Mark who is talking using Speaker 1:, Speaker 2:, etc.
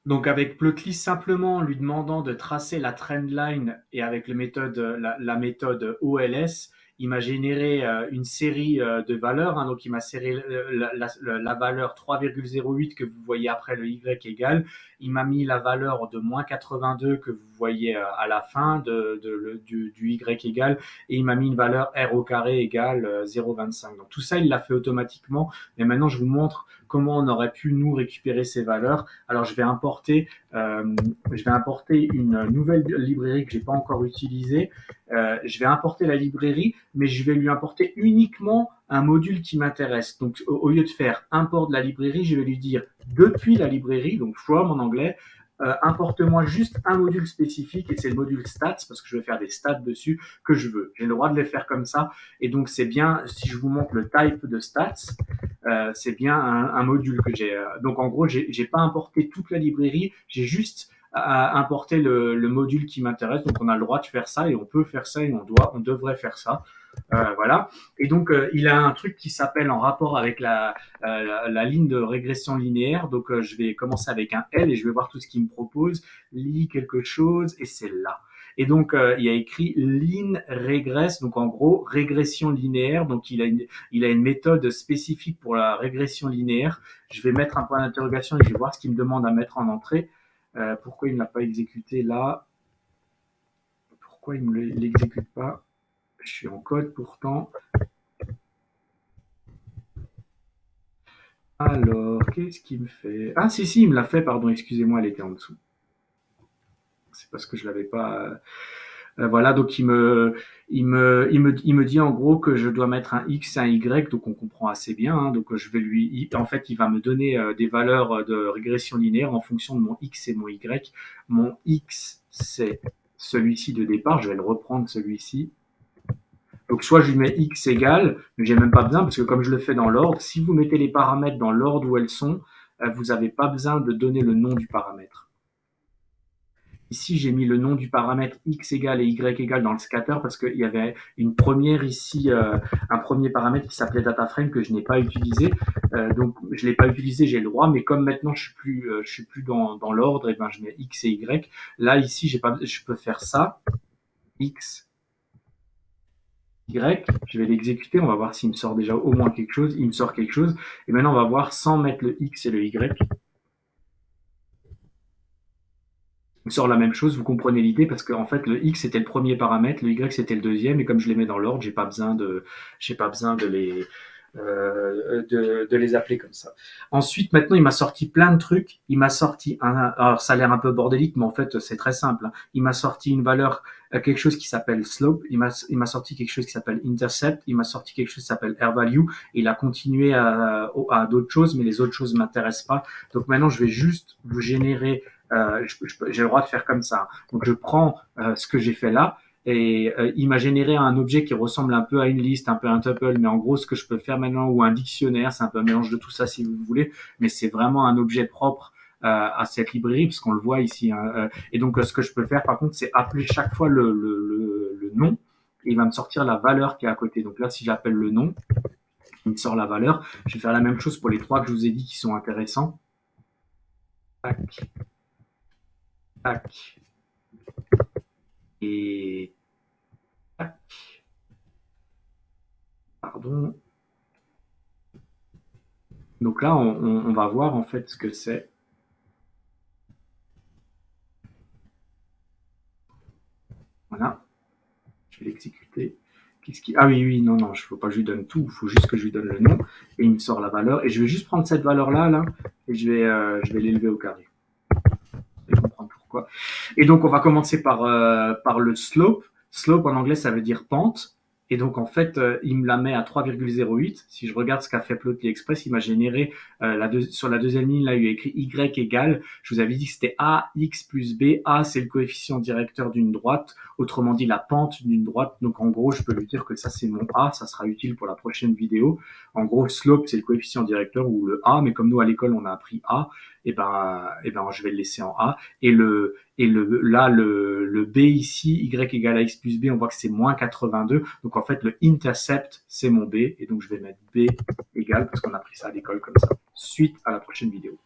Speaker 1: Donc avec Plotly, simplement en lui demandant de tracer la trendline et avec la méthode OLS, il m'a généré une série de valeurs. Hein. Donc il m'a série la valeur 3,08 que vous voyez après le Y égale. Il m'a mis la valeur de moins 82 que vous voyez à la fin du Y égale. Et il m'a mis une valeur R au carré égale 0,25. Donc tout ça, il l'a fait automatiquement. Et maintenant, je vous montre comment on aurait pu nous récupérer ces valeurs. Alors je vais importer une nouvelle librairie que j'ai pas encore utilisée. Je vais importer la librairie, mais je vais lui importer uniquement un module qui m'intéresse. Donc au lieu de faire import de la librairie, je vais lui dire depuis la librairie, donc from en anglais, importe-moi juste un module spécifique et c'est le module stats parce que je vais faire des stats dessus que je veux. J'ai le droit de les faire comme ça et donc c'est bien si je vous montre le type de stats, c'est bien un module que j'ai. Donc en gros, j'ai pas importé toute la librairie, j'ai juste importé le module qui m'intéresse. Donc on a le droit de faire ça et on peut faire ça et on devrait faire ça. Voilà. Et donc il a un truc qui s'appelle en rapport avec la ligne de régression linéaire. Donc je vais commencer avec un L et je vais voir tout ce qu'il me propose. Lis quelque chose et c'est là. Et donc, il y a écrit line regress, donc en gros, régression linéaire. Donc, il a une méthode spécifique pour la régression linéaire. Je vais mettre un point d'interrogation et je vais voir ce qu'il me demande à mettre en entrée. Pourquoi il ne l'a pas exécuté là? Pourquoi il ne l'exécute pas? Je suis en code pourtant. Alors, qu'est-ce qu'il me fait? Ah, si, il me l'a fait, pardon, excusez-moi, elle était en dessous. C'est parce que je l'avais pas. Voilà, donc il me dit en gros que je dois mettre un X et un Y, donc on comprend assez bien. Hein, donc je vais en fait, il va me donner des valeurs de régression linéaire en fonction de mon X et mon Y. Mon X, c'est celui-ci de départ, je vais le reprendre celui-ci. Donc soit je lui mets X égale, mais j'ai même pas besoin parce que comme je le fais dans l'ordre, si vous mettez les paramètres dans l'ordre où elles sont, vous n'avez pas besoin de donner le nom du paramètre. Ici, j'ai mis le nom du paramètre x égale et y égale dans le scatter parce qu'il y avait une première ici, un premier paramètre qui s'appelait dataframe que je n'ai pas utilisé. Donc, je l'ai pas utilisé, j'ai le droit, mais comme maintenant je suis plus dans l'ordre, et ben je mets x et y. Là, ici, je peux faire ça, x, y. Je vais l'exécuter, on va voir s'il me sort déjà au moins quelque chose. Il me sort quelque chose. Et maintenant, on va voir sans mettre le x et le y. Me sort la même chose, vous comprenez l'idée parce qu'en fait le x c'était le premier paramètre, le y c'était le deuxième et comme je les mets dans l'ordre, j'ai pas besoin de les appeler comme ça. Ensuite, maintenant, il m'a sorti plein de trucs. Il m'a sorti alors ça a l'air un peu bordélique, mais en fait, c'est très simple. Hein. Il m'a sorti une valeur, quelque chose qui s'appelle slope. Il m'a sorti quelque chose qui s'appelle intercept. Il m'a sorti quelque chose qui s'appelle r value. Et il a continué à d'autres choses, mais les autres choses m'intéressent pas. Donc maintenant, je vais juste vous générer j'ai le droit de faire comme ça. Donc je prends ce que j'ai fait là et il m'a généré un objet qui ressemble un peu à une liste, un peu à un tuple, mais en gros ce que je peux faire maintenant ou un dictionnaire, c'est un peu un mélange de tout ça si vous voulez, mais c'est vraiment un objet propre à cette librairie parce qu'on le voit ici. Hein, et donc ce que je peux faire par contre, c'est appeler chaque fois le nom et il va me sortir la valeur qui est à côté. Donc là, si j'appelle le nom, il me sort la valeur. Je vais faire la même chose pour les trois que je vous ai dit qui sont intéressants. Tac, tac, et tac, pardon. Donc là, on va voir en fait ce que c'est. Voilà, je vais l'exécuter. Qu'est-ce qui... Ah oui, oui, non, non, il ne faut pas que je lui donne tout, il faut juste que je lui donne le nom et il me sort la valeur. Et je vais juste prendre cette valeur-là, là, et je vais l'élever au carré. Vous allez comprendre pourquoi. Et donc, on va commencer par le slope. Slope en anglais, ça veut dire pente. Et donc, en fait, il me la met à 3,08. Si je regarde ce qu'a fait Plotly Express, il m'a généré sur la deuxième ligne, là, il y a écrit Y égale. Je vous avais dit que c'était AX plus B. A, c'est le coefficient directeur d'une droite. Autrement dit, la pente d'une droite. Donc, en gros, je peux lui dire que ça, c'est mon A. Ça sera utile pour la prochaine vidéo. En gros, slope, c'est le coefficient directeur ou le A. Mais comme nous, à l'école, on a appris A, et ben, je vais le laisser en A. Le B ici, Y égale à X plus B, on voit que c'est moins 82. Donc, en fait, le intercept, c'est mon B. Et donc, je vais mettre B égale, parce qu'on a pris ça à l'école comme ça. Suite à la prochaine vidéo.